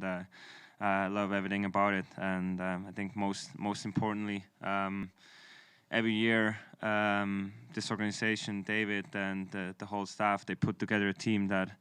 and I love everything about it. And I think most importantly, every year this organization, David and the whole staff, they put together a team that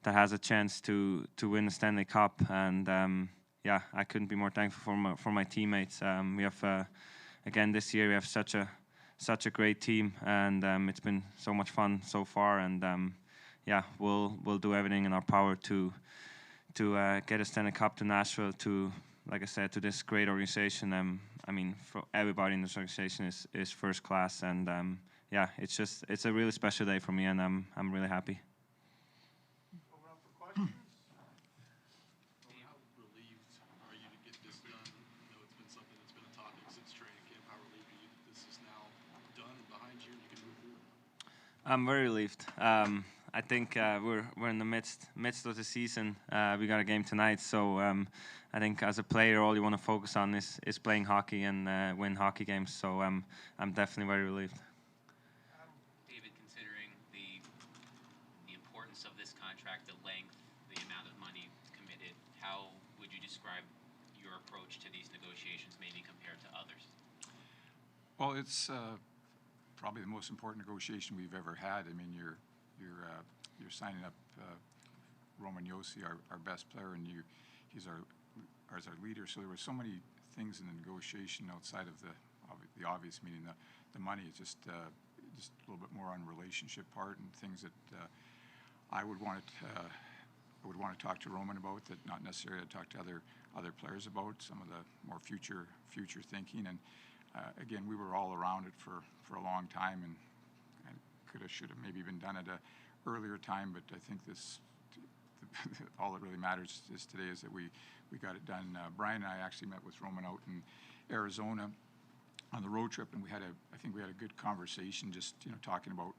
has a chance to win the Stanley Cup. And yeah, I couldn't be more thankful for my teammates. We have again this year we have such a great team, and it's been so much fun so far. And yeah, we'll do everything in our power to get a Stanley Cup to Nashville, to, like I said, to this great organization. I mean, for everybody in this organization is first class, and yeah, it's a really special day for me, and I'm really happy. Open up for questions. How relieved are you to get this done? I know it's been something that's been a topic since training camp. How relieved are you that this is now done and behind you, and you can move forward? I'm very relieved. I think we're in the midst of the season. We got a game tonight, so I think as a player, all you want to focus on is playing hockey and win hockey games. So I'm definitely very relieved. David, considering the importance of this contract, the length, the amount of money committed, how would you describe your approach to these negotiations, maybe compared to others? Well, it's probably the most important negotiation we've ever had. I mean, you're signing up Roman Josi, our best player, and he's our leader. So there were so many things in the negotiation outside of the obvious, meaning the money. It's just a little bit more on relationship part and things that I would want to talk to Roman about, that not necessarily I'd talk to other players about, some of the more future thinking. And again, we were all around it for a long time, and could have, should have maybe even done it a earlier time. But I think all that really matters is today is that we got it done. Brian and I actually met with Roman out in Arizona on the road trip, and I think we had a good conversation, just talking about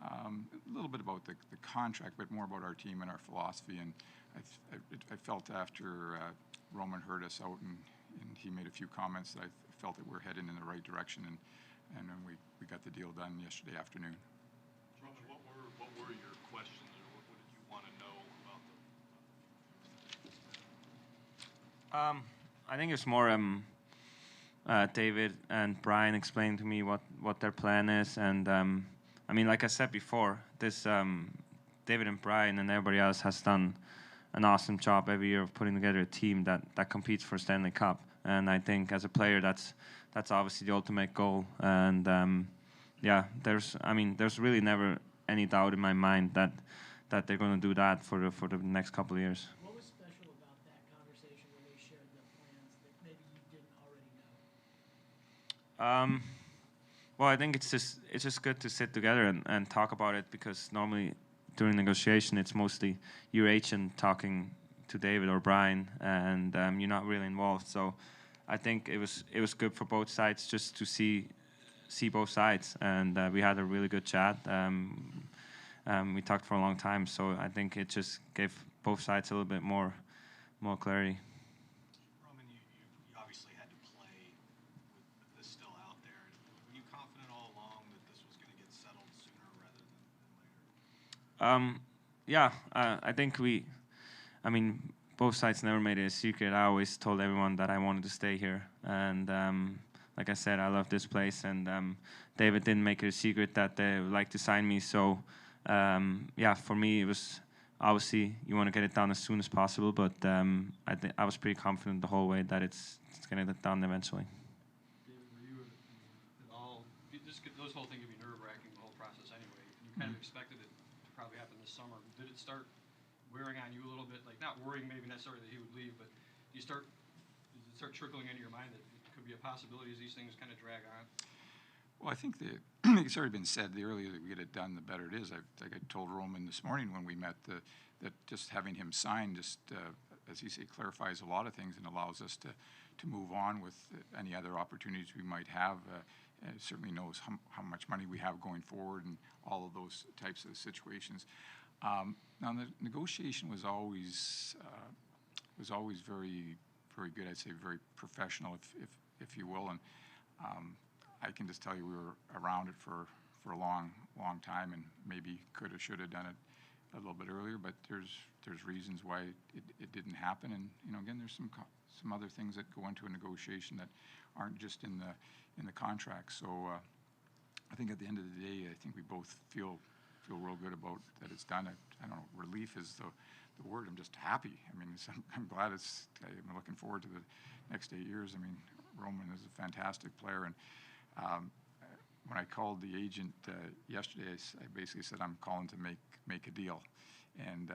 a little bit about the contract, but more about our team and our philosophy. And I felt after Roman heard us out and he made a few comments that I felt that we're heading in the right direction, and then we got the deal done yesterday afternoon. Roman, what were your questions, or what did you want to know about I think it's more David and Brian explained to me what their plan is, and I mean, like I said before, this David and Brian and everybody else has done an awesome job every year of putting together a team that competes for Stanley Cup. And I think as a player, that's obviously the ultimate goal. And yeah, there's really never any doubt in my mind that they're going to do that for the next couple of years. What was special about that conversation when they shared the plans that maybe you didn't already know? Well, I think it's just good to sit together and talk about it, because normally during negotiation it's mostly your agent talking to David or Brian, and you're not really involved. So I think it was good for both sides just to see both sides, and we had a really good chat. We talked for a long time, so I think it just gave both sides a little bit more clarity. Roman, you obviously had to play with this still out there. Were you confident all along that this was going to get settled sooner rather than later? Yeah, I think both sides never made it a secret. I always told everyone that I wanted to stay here, and like I said, I love this place, and David didn't make it a secret that they would like to sign me. So yeah, for me it was obviously you want to get it done as soon as possible, but I was pretty confident the whole way that it's going to get done eventually. David, were you at all, this whole thing could be nerve-wracking, the whole process anyway. You kind of expected it to probably happen this summer. Did it start wearing on you a little bit, like not worrying maybe necessarily that he would leave, but does it start trickling into your mind that it could be a possibility as these things kind of drag on? Well, I think it's already been said, the earlier that we get it done, the better it is. I told Roman this morning when we met that just having him sign just, as you say, clarifies a lot of things and allows us to move on with any other opportunities we might have. It certainly knows how much money we have going forward and all of those types of situations. Now, the negotiation was always very, very good. I'd say very professional, if you will. And I can just tell you we were around it for a long time, and maybe could have, should have done it a little bit earlier, but there's reasons why it didn't happen. And again, there's some other things that go into a negotiation that aren't just in the contract. So I think at the end of the day, I think we both feel real good about that it's done. I don't know, relief is the word. I'm just happy. I mean, I'm glad I'm looking forward to the next 8 years. I mean, Roman is a fantastic player, and when I called the agent yesterday, I basically said I'm calling to make a deal, and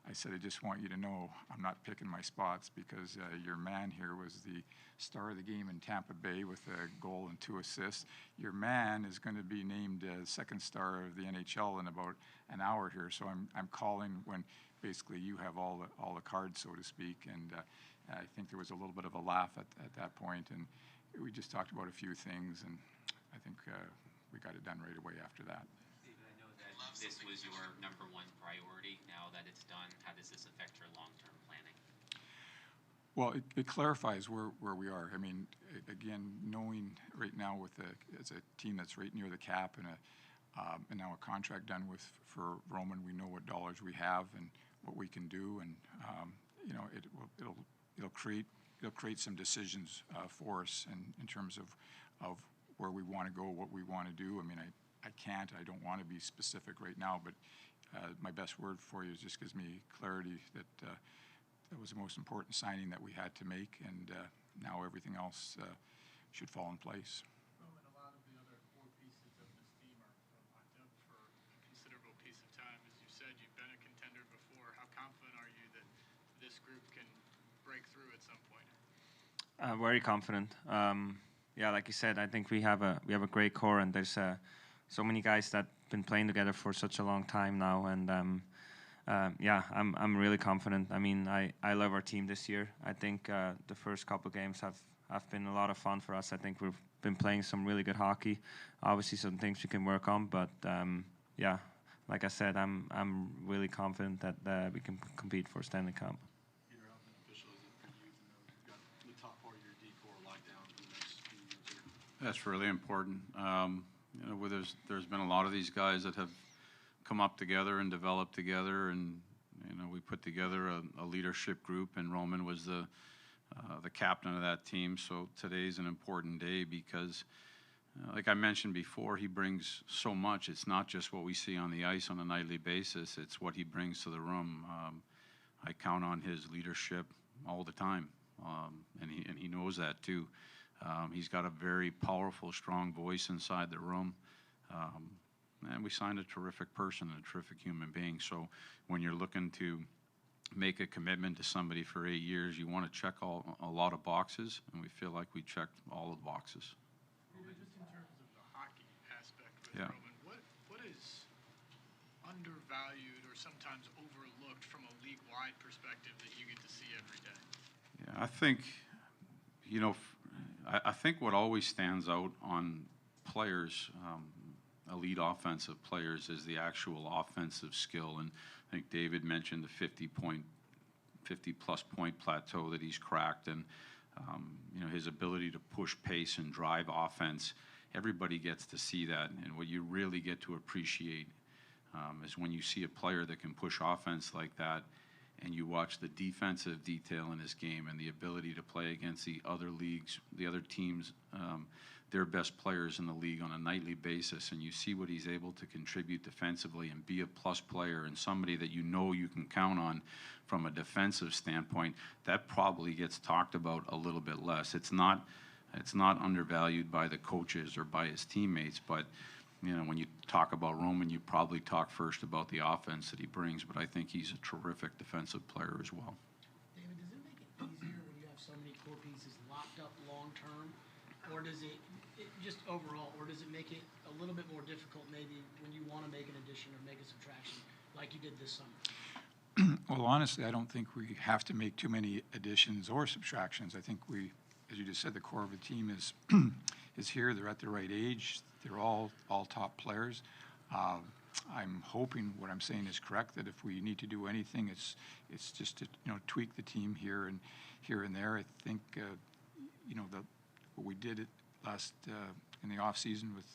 I said I just want you to know I'm not picking my spots because your man here was the star of the game in Tampa Bay with a goal and 2 assists. Your man is going to be named second star of the NHL in about an hour here, so I'm calling when basically you have all the cards, so to speak, and I think there was a little bit of a laugh at that point, and we just talked about a few things, and I think we got it done right away after that. David, I know that this was your number one priority. Now that it's done, how does this affect your long-term planning? Well, it clarifies where we are. I mean, again, knowing right now as a team that's right near the cap and now a contract done for Roman, we know what dollars we have and what we can do, and it'll create some decisions for us in terms of where we want to go, what we want to do. I mean, I don't want to be specific right now, but my best word for you just gives me clarity that that was the most important signing that we had to make, and now everything else should fall in place. Roman, a lot of the other core pieces of this team are locked up for a considerable piece of time. As you said, you've been a contender before. How confident are you that this group can break through at some point? Very confident. Yeah, like you said, I think we have a great core, and there's so many guys that been playing together for such a long time now, and yeah, I'm really confident. I mean, I love our team this year. I think the first couple of games have been a lot of fun for us. I think we've been playing some really good hockey. Obviously, some things we can work on, but yeah, like I said, I'm really confident that we can compete for Stanley Cup. Peter, how beneficial is it for you to know you've got the top part of your D-core locked down for the next few years? That's really important. Where there's been a lot of these guys that have come up together and developed together, and we put together a leadership group, and Roman was the captain of that team. So today's an important day because, like I mentioned before, he brings so much. It's not just what we see on the ice on a nightly basis; it's what he brings to the room. I count on his leadership all the time, and he knows that too. He's got a very powerful, strong voice inside the room. And we signed a terrific person, a terrific human being. So when you're looking to make a commitment to somebody for 8 years, you want to check a lot of boxes, and we feel like we checked all of the boxes. David, just in terms of the hockey aspect with Yeah. Roman, what is undervalued or sometimes overlooked from a league-wide perspective that you get to see every day? Yeah, I think, I think what always stands out on players, elite offensive players, is the actual offensive skill. And I think David mentioned the 50-plus point plateau that he's cracked, and his ability to push pace and drive offense. Everybody gets to see that, and what you really get to appreciate is when you see a player that can push offense like that, and you watch the defensive detail in his game and the ability to play against the other leagues, the other teams, their best players in the league on a nightly basis, and you see what he's able to contribute defensively and be a plus player and somebody that you can count on from a defensive standpoint. That probably gets talked about a little bit less. It's not undervalued by the coaches or by his teammates, but when you talk about Roman, you probably talk first about the offense that he brings, but I think he's a terrific defensive player as well. David, does it make it easier when you have so many core pieces locked up long-term, or does it just overall, or does it make it a little bit more difficult maybe when you want to make an addition or make a subtraction like you did this summer? Well, honestly, I don't think we have to make too many additions or subtractions. I think we, as you just said, the core of the team is is here. They're at the right age. They're all top players. I'm hoping what I'm saying is correct, that if we need to do anything, it's just to tweak the team here and there. I think what we did last in the off season with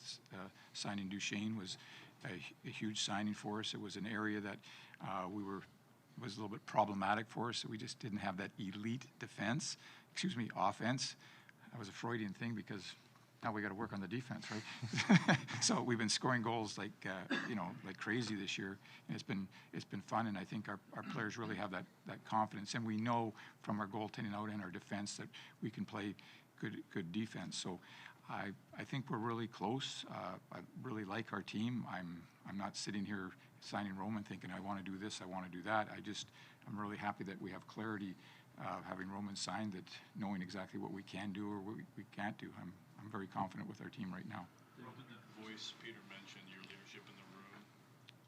signing Duchesne was a huge signing for us. It was an area that was a little bit problematic for us, so we just didn't have that elite offense. That was a Freudian thing because now we got to work on the defense, right? So we've been scoring goals like crazy this year, and it's been fun. And I think our players really have that confidence, and we know from our goaltending out and our defense that we can play good defense. So I think we're really close. I really like our team. I'm not sitting here signing Roman thinking I want to do this, I want to do that. I'm really happy that we have clarity, having Roman signed, that knowing exactly what we can do or what we can't do. I'm very confident with our team right now. Roman, that voice Peter mentioned, your leadership in the room,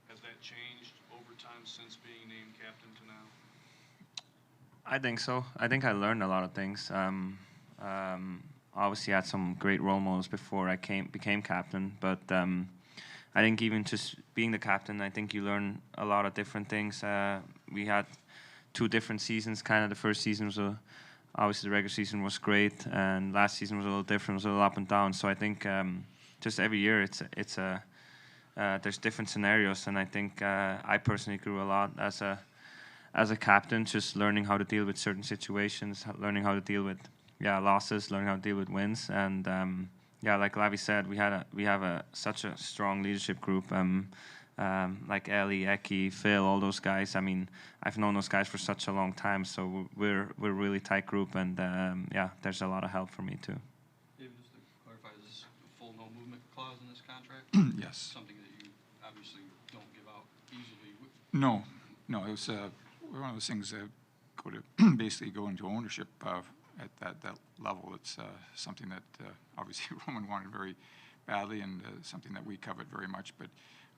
has that changed over time since being named captain to now? I think so. I think I learned a lot of things. Obviously, I had some great role models before I became captain, but I think even just being the captain, I think you learn a lot of different things. We had 2 different seasons. Kind of the first season was obviously the regular season was great, and last season was a little different. It was a little up and down. So I think just every year there's different scenarios, and I think I personally grew a lot as a captain, just learning how to deal with certain situations, learning how to deal with losses, learning how to deal with wins, and like Lavi said, we have such a strong leadership group. Like Ellie, Eki, Phil, all those guys. I mean, I've known those guys for such a long time, so we're a really tight group, and there's a lot of help for me too. David, just to clarify, is this a full no movement clause in this contract? Yes. Something that you obviously don't give out easily. No, it was one of those things that basically go into ownership at that level. It's something that obviously Roman wanted very badly, and something that we covet very much. But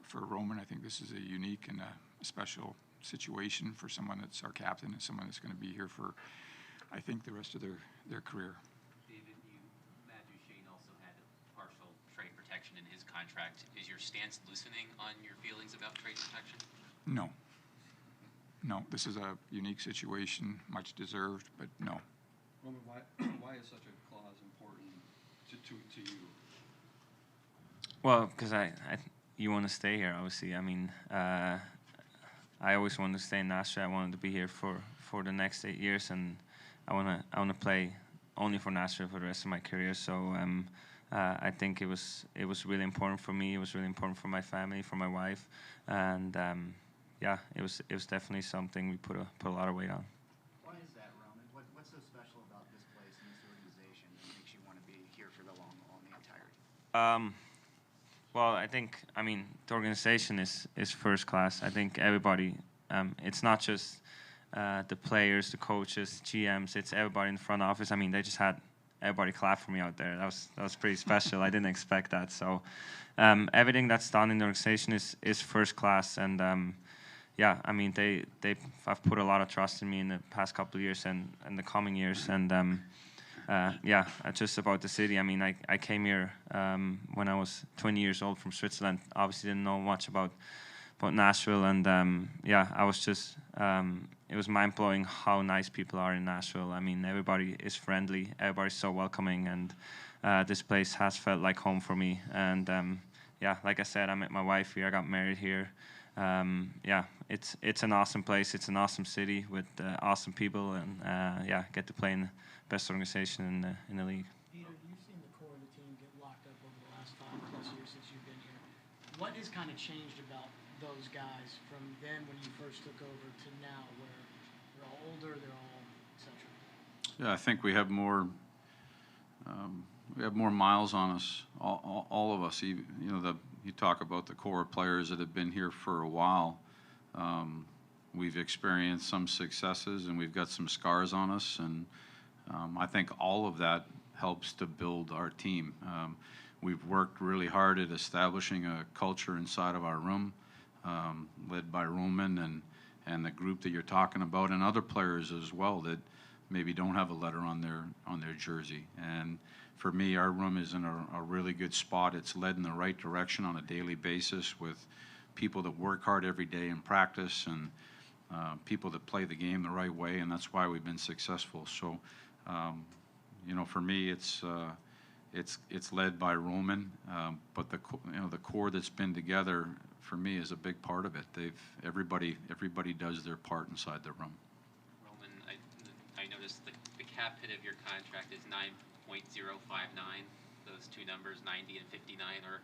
for Roman, I think this is a unique and a special situation for someone that's our captain and someone that's going to be here for, I think, the rest of their career. David, Matthew Shane also had partial trade protection in his contract. Is your stance loosening on your feelings about trade protection? No, this is a unique situation, much deserved, but no. Roman, why is such a clause important to you? Well, because you want to stay here, obviously. I mean, I always wanted to stay in Nashville. I wanted to be here for the next 8 years, and I want to play only for Nashville for the rest of my career. So I think it was really important for me. It was really important for my family, for my wife, and it was definitely something we put a lot of weight on. Why is that, Roman? What's so special about this place and this organization that makes you want to be here for the long haul and the entirety? Well, I mean, the organization is first class. I think everybody, it's not just the players, the coaches, GMs, it's everybody in the front office. I mean, they just had everybody clap for me out there. That was pretty special. I didn't expect that. So everything that's done in the organization is first class. And I mean, I've put a lot of trust in me in the past couple of years and the coming years. And just about the city. I mean, I came here when I was 20 years old from Switzerland. Obviously didn't know much about Nashville, and I was just it was mind-blowing how nice people are in Nashville. I mean, everybody is friendly, everybody's so welcoming, and this place has felt like home for me. And like I said, I met my wife here, I got married here. It's an awesome place, it's an awesome city with awesome people, and get to play in the best organization in the league. Peter, you've seen the core of the team get locked up over the last 5+ years since you've been here. What has kind of changed about those guys from then when you first took over to now, where they're all older, they're all et cetera? Yeah, I think we have more miles on us, all of us. You talk about the core players that have been here for a while. We've experienced some successes, and we've got some scars on us, and I think all of that helps to build our team. We've worked really hard at establishing a culture inside of our room, led by Roman and the group that you're talking about, and other players as well that maybe don't have a letter on their jersey. And for me, our room is in a really good spot. It's led in the right direction on a daily basis with people that work hard every day in practice, and people that play the game the right way, and that's why we've been successful. So, for me, It's led by Roman, but the core that's been together for me is a big part of it. Everybody does their part inside the room. Roman, I noticed the cap hit of your contract is 9.059. Those two numbers, 90 and 59, are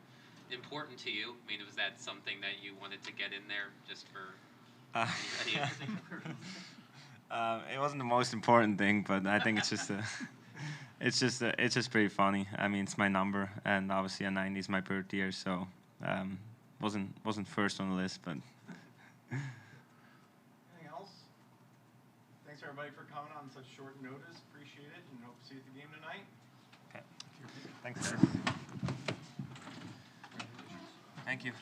important to you. I mean, was that something that you wanted to get in there just for anybody in particular? It wasn't the most important thing, but I think it's just it's just pretty funny. I mean, it's my number, and obviously a 90 is my birth year, so wasn't first on the list, but. Anything else? Thanks everybody for coming on such short notice. Appreciate it, and hope to see you at the game tonight. Okay. Thanks. Thank you.